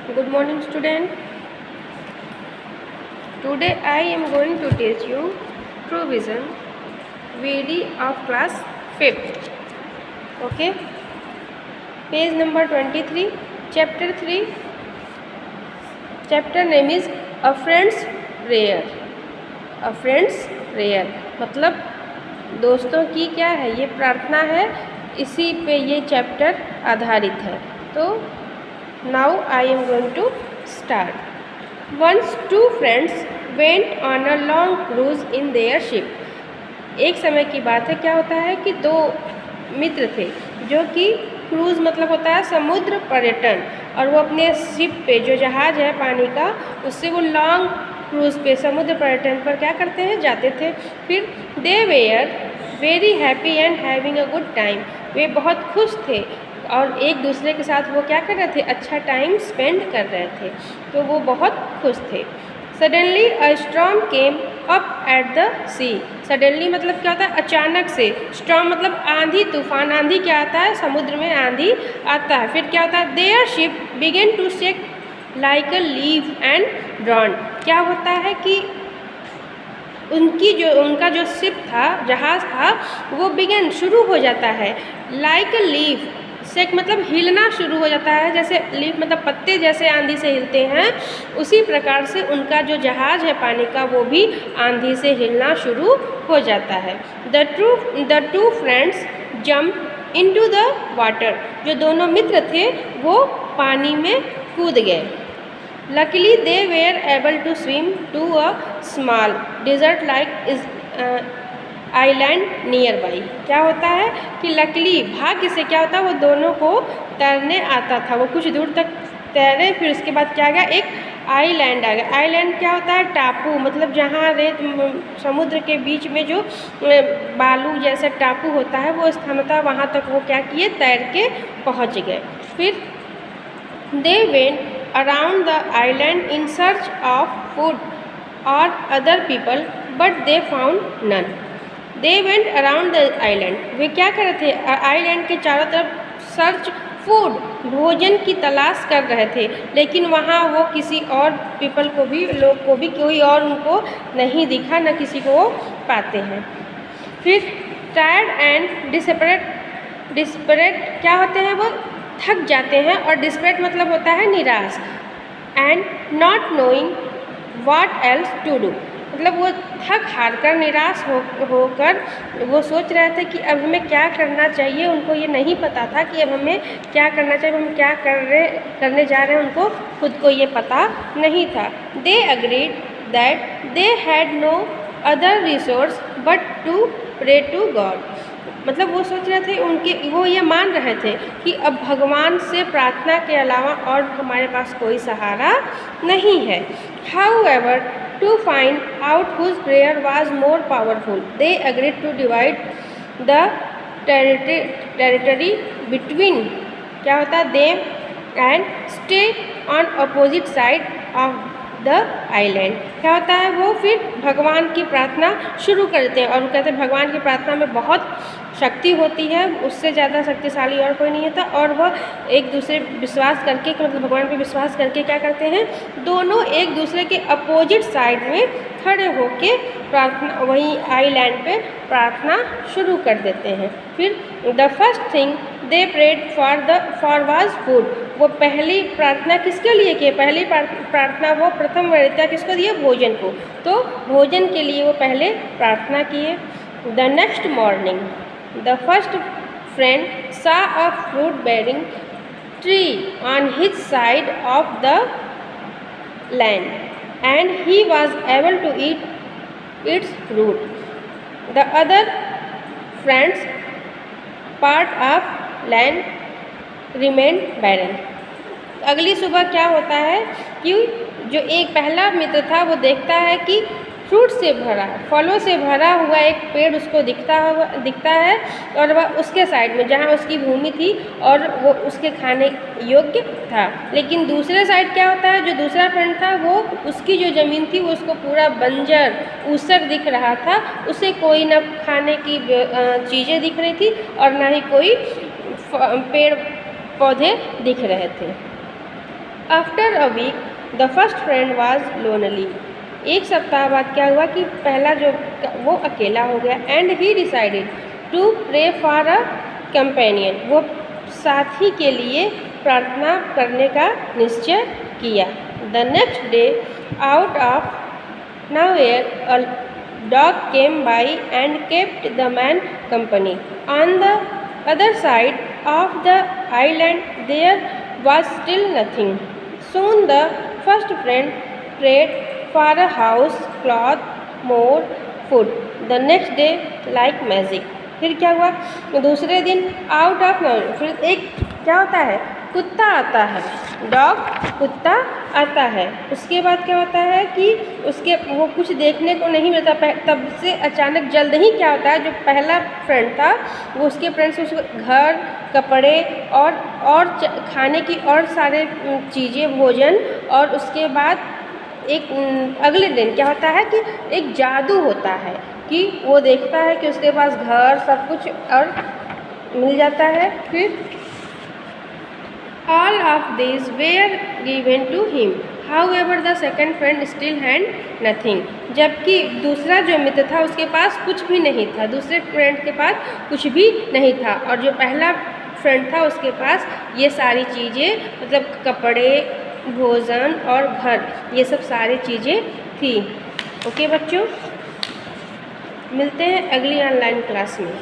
Good morning, student. Today I am going to teach you provision VD of class 5th. Okay. Page number 23. Chapter 3. Chapter name is A Friend's Prayer. A Friend's Prayer मतलब दोस्तों की क्या है, ये प्रार्थना है, इसी पे ये चैप्टर आधारित है। तो now I am going to start. Once two friends went on a long cruise in their ship. एक समय की बात है, क्या होता है कि दो मित्र थे जो कि क्रूज़ मतलब होता है समुद्र पर्यटन, और वो अपने शिप पे जो जहाज़ है पानी का, उससे वो लॉन्ग क्रूज़ पे समुद्र पर्यटन पर क्या करते हैं, जाते थे। फिर they were very happy and having a good time, वे बहुत खुश थे और एक दूसरे के साथ वो क्या कर रहे थे, अच्छा टाइम स्पेंड कर रहे थे, तो वो बहुत खुश थे। Suddenly a storm came up at the sea. Suddenly मतलब क्या होता है, अचानक से। स्टॉर्म मतलब आंधी तूफान, आंधी क्या आता है, समुद्र में आंधी आता है। फिर क्या होता है, their ship began to shake like a leaf and drown. क्या होता है कि उनका जो शिप था, जहाज़ था, वो बिगेन शुरू हो जाता है, लाइक अ लीफ, शेक मतलब हिलना शुरू हो जाता है, जैसे लीफ मतलब पत्ते जैसे आंधी से हिलते हैं, उसी प्रकार से उनका जो जहाज़ है पानी का वो भी आंधी से हिलना शुरू हो जाता है। The two friends jump into the water. जो दोनों मित्र थे वो पानी में कूद गए। Luckily they were able to swim to a small desert like is island nearby. क्या होता है कि लकीली भाग्य से क्या होता है, वो दोनों को तैरने आता था, वो कुछ दूर तक तैरे, फिर उसके बाद क्या गया, एक आइलैंड आ गया। आइलैंड क्या होता है, टापू, मतलब जहाँ रेत समुद्र के बीच में जो बालू जैसा टापू होता है वो स्थान होता है, वहाँ तक वो क्या किए, तैर के पहुँच गए। फिर they went around the island in search of food or other people but they found none. They went around the island. वे क्या कर रहे थे, आइलैंड के चारों तरफ सर्च फूड, भोजन की तलाश कर रहे थे, लेकिन वहाँ वो किसी और पीपल को भी, लोग को भी, कोई और उनको नहीं दिखा, न किसी को वो पाते हैं। फिर टायर्ड एंड डिस्परेट क्या होते हैं, वो थक जाते हैं, और डिस्परेट मतलब होता है निराश, and not knowing what else to do, मतलब वो थक हार कर, निराश होकर वो सोच रहे थे कि अब हमें क्या करना चाहिए। उनको ये नहीं पता था कि अब हमें क्या करना चाहिए, हम क्या करने जा रहे हैं, उनको खुद को ये पता नहीं था। They agreed that they had no other resource but to pray to God, मतलब वो सोच रहे थे, वो ये मान रहे थे कि अब भगवान से प्रार्थना के अलावा और हमारे पास कोई सहारा नहीं है। However to find out whose prayer was more powerful they agreed to divide the territory between, क्या होता है, them and stay on opposite side of the island. क्या होता है, वो फिर भगवान की प्रार्थना शुरू करते हैं, और वो कहते हैं भगवान की प्रार्थना में बहुत शक्ति होती है, उससे ज़्यादा शक्तिशाली और कोई नहीं होता, और वह एक दूसरे विश्वास करके, मतलब भगवान पे विश्वास करके क्या करते हैं, दोनों एक दूसरे के अपोजिट साइड में खड़े होके प्रार्थना, वहीं आइलैंड पे प्रार्थना शुरू कर देते हैं। फिर the first thing they prayed for was food, वो पहली प्रार्थना किसके लिए की, पहली प्रार्थना वो प्रथम वरीयता किसको दिए, भोजन को, तो भोजन के लिए वो पहले प्रार्थना किए। The next morning the first friend saw a fruit bearing tree on his side of the land and he was able to eat its fruit. The other friends part of land remained barren. अगली सुबह क्या होता है कि जो एक पहला मित्र था वो देखता है कि फ्रूट से भरा, फलों से भरा हुआ एक पेड़ उसको दिखता है, और वह उसके साइड में, जहाँ उसकी भूमि थी और वो उसके खाने योग्य था। लेकिन दूसरे साइड क्या होता है, जो दूसरा फ्रेंड था वो, उसकी जो ज़मीन थी वो उसको पूरा बंजर ऊसर दिख रहा था, उसे कोई न खाने की चीज़ें दिख रही थी और ना ही कोई पेड़ पौधे दिख रहे थे। After a week the first friend was lonely. एक सप्ताह बाद क्या हुआ कि पहला जो वो अकेला हो गया। And he decided to pray for a companion. वो साथी के लिए प्रार्थना करने का निश्चय किया। The next day out of nowhere a dog came by and kept the man company. On the other side of the island there was still nothing. Soon the first friend prayed for a house, cloth, more food. The next day like magic. फिर क्या हुआ? दूसरे दिन out of knowledge फिर एक क्या होता है, कुत्ता आता है, डॉग कुत्ता आता है। उसके बाद क्या होता है कि उसके वो कुछ देखने को नहीं मिलता। तब से अचानक जल्द ही क्या होता है, जो पहला फ्रेंड था वो उसके फ्रेंड से उसको घर, कपड़े और खाने की और सारे चीज़ें, भोजन, और उसके बाद एक अगले दिन क्या होता है कि एक जादू होता है कि वो देखता है कि उसके पास घर सब कुछ और मिल जाता है। फिर all of these were given to him. However, the second friend still had nothing. जबकि दूसरा जो मित्र था उसके पास कुछ भी नहीं था, दूसरे फ्रेंड के पास कुछ भी नहीं था, और जो पहला फ्रेंड था उसके पास ये सारी चीज़ें, मतलब कपड़े, भोजन और घर, ये सब सारी चीज़ें थी। ओके बच्चों, मिलते हैं अगली ऑनलाइन क्लास में।